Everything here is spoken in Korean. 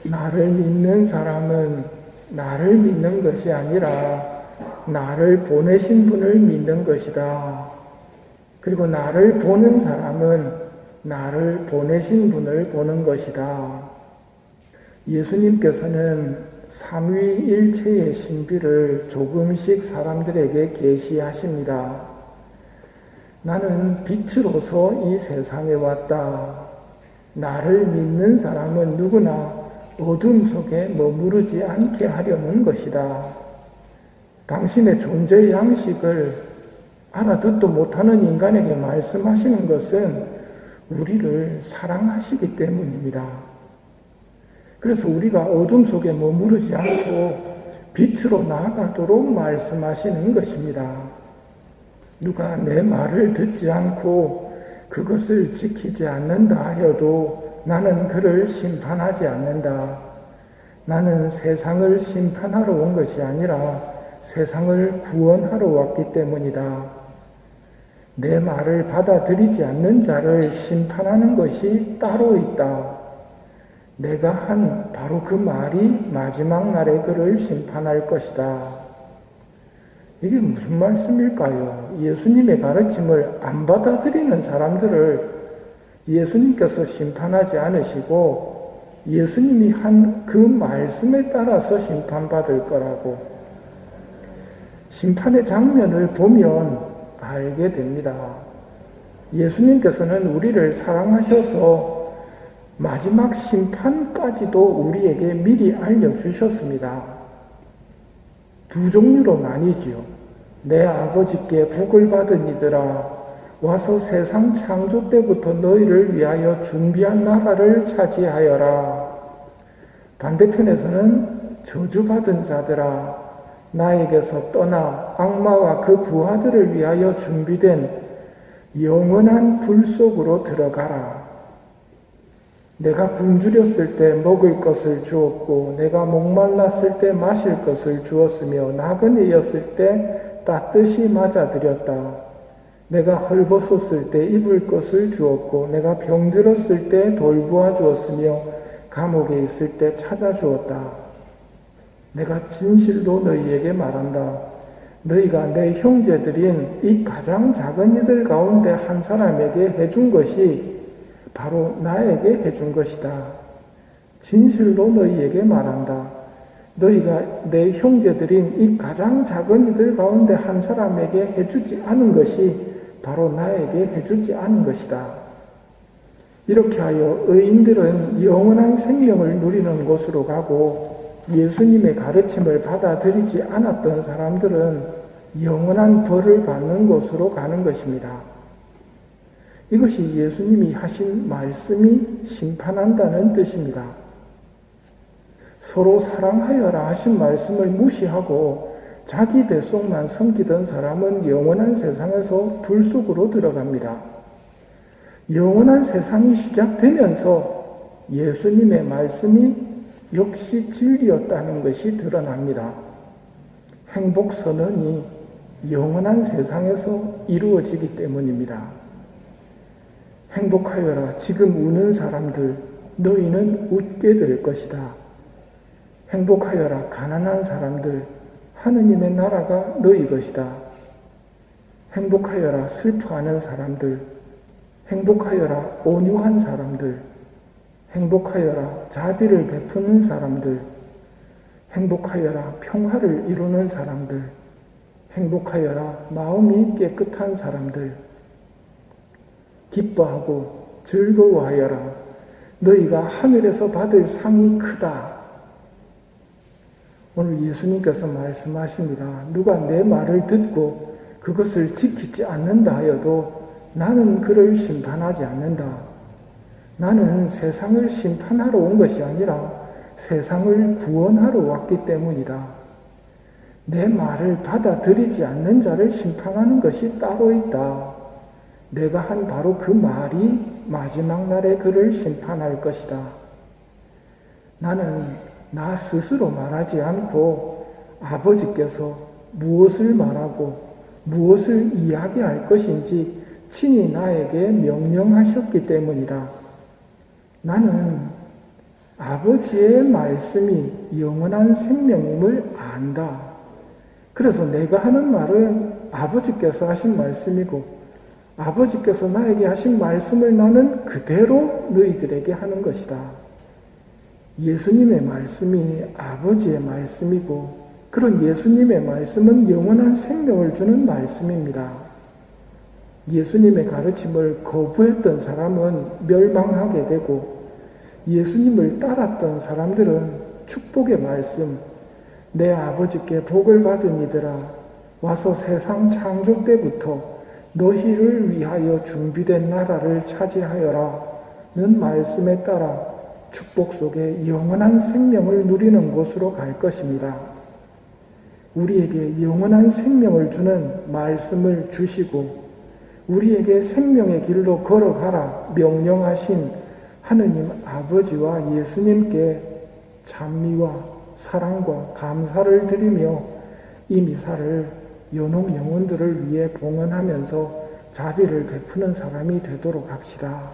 나를 믿는 사람은 나를 믿는 것이 아니라 나를 보내신 분을 믿는 것이다. 그리고 나를 보는 사람은 나를 보내신 분을 보는 것이다. 예수님께서는 삼위일체의 신비를 조금씩 사람들에게 계시하십니다. 나는 빛으로서 이 세상에 왔다. 나를 믿는 사람은 누구나 어둠 속에 머무르지 않게 하려는 것이다. 당신의 존재 양식을 알아듣도 못하는 인간에게 말씀하시는 것은 우리를 사랑하시기 때문입니다. 그래서 우리가 어둠 속에 머무르지 않고 빛으로 나아가도록 말씀하시는 것입니다. 누가 내 말을 듣지 않고 그것을 지키지 않는다 하여도 나는 그를 심판하지 않는다. 나는 세상을 심판하러 온 것이 아니라 세상을 구원하러 왔기 때문이다. 내 말을 받아들이지 않는 자를 심판하는 것이 따로 있다. 내가 한 바로 그 말이 마지막 날에 그를 심판할 것이다. 이게 무슨 말씀일까요? 예수님의 가르침을 안 받아들이는 사람들을 예수님께서 심판하지 않으시고 예수님이 한 그 말씀에 따라서 심판받을 거라고. 심판의 장면을 보면 알게 됩니다. 예수님께서는 우리를 사랑하셔서 마지막 심판까지도 우리에게 미리 알려주셨습니다. 두 종류로 나뉘지요. 내 아버지께 복을 받은 이들아, 와서 세상 창조 때부터 너희를 위하여 준비한 나라를 차지하여라. 반대편에서는 저주받은 자들아, 나에게서 떠나 악마와 그 부하들을 위하여 준비된 영원한 불 속으로 들어가라. 내가 굶주렸을 때 먹을 것을 주었고 내가 목말랐을 때 마실 것을 주었으며 나그네였을 때 따뜻이 맞아들였다. 내가 헐벗었을 때 입을 것을 주었고 내가 병들었을 때 돌보아 주었으며 감옥에 있을 때 찾아주었다. 내가 진실로 너희에게 말한다. 너희가 내 형제들인 이 가장 작은 이들 가운데 한 사람에게 해준 것이 바로 나에게 해준 것이다. 진실로 너희에게 말한다. 너희가 내 형제들인 이 가장 작은 이들 가운데 한 사람에게 해주지 않은 것이 바로 나에게 해주지 않은 것이다. 이렇게 하여 의인들은 영원한 생명을 누리는 곳으로 가고 예수님의 가르침을 받아들이지 않았던 사람들은 영원한 벌을 받는 곳으로 가는 것입니다. 이것이 예수님이 하신 말씀이 심판한다는 뜻입니다. 서로 사랑하여라 하신 말씀을 무시하고 자기 뱃속만 섬기던 사람은 영원한 세상에서 불 속으로 들어갑니다. 영원한 세상이 시작되면서 예수님의 말씀이 역시 진리였다는 것이 드러납니다. 행복 선언이 영원한 세상에서 이루어지기 때문입니다. 행복하여라. 지금 우는 사람들, 너희는 웃게 될 것이다. 행복하여라. 가난한 사람들, 하느님의 나라가 너희 것이다. 행복하여라. 슬퍼하는 사람들, 행복하여라. 온유한 사람들, 행복하여라. 자비를 베푸는 사람들, 행복하여라. 평화를 이루는 사람들, 행복하여라. 마음이 깨끗한 사람들, 기뻐하고 즐거워하여라. 너희가 하늘에서 받을 상이 크다. 오늘 예수님께서 말씀하십니다. 누가 내 말을 듣고 그것을 지키지 않는다 하여도 나는 그를 심판하지 않는다. 나는 세상을 심판하러 온 것이 아니라 세상을 구원하러 왔기 때문이다. 내 말을 받아들이지 않는 자를 심판하는 것이 따로 있다. 내가 한 바로 그 말이 마지막 날에 그를 심판할 것이다. 나는 나 스스로 말하지 않고 아버지께서 무엇을 말하고 무엇을 이야기할 것인지 친히 나에게 명령하셨기 때문이다. 나는 아버지의 말씀이 영원한 생명임을 안다. 그래서 내가 하는 말은 아버지께서 하신 말씀이고 아버지께서 나에게 하신 말씀을 나는 그대로 너희들에게 하는 것이다. 예수님의 말씀이 아버지의 말씀이고 그런 예수님의 말씀은 영원한 생명을 주는 말씀입니다. 예수님의 가르침을 거부했던 사람은 멸망하게 되고 예수님을 따랐던 사람들은 축복의 말씀, 내 아버지께 복을 받은 이들아 와서 세상 창조 때부터 너희를 위하여 준비된 나라를 차지하여라 는 말씀에 따라 축복 속에 영원한 생명을 누리는 곳으로 갈 것입니다. 우리에게 영원한 생명을 주는 말씀을 주시고 우리에게 생명의 길로 걸어가라 명령하신 하느님 아버지와 예수님께 찬미와 사랑과 감사를 드리며 이 미사를 연옥 영혼들을 위해 봉헌하면서 자비를 베푸는 사람이 되도록 합시다.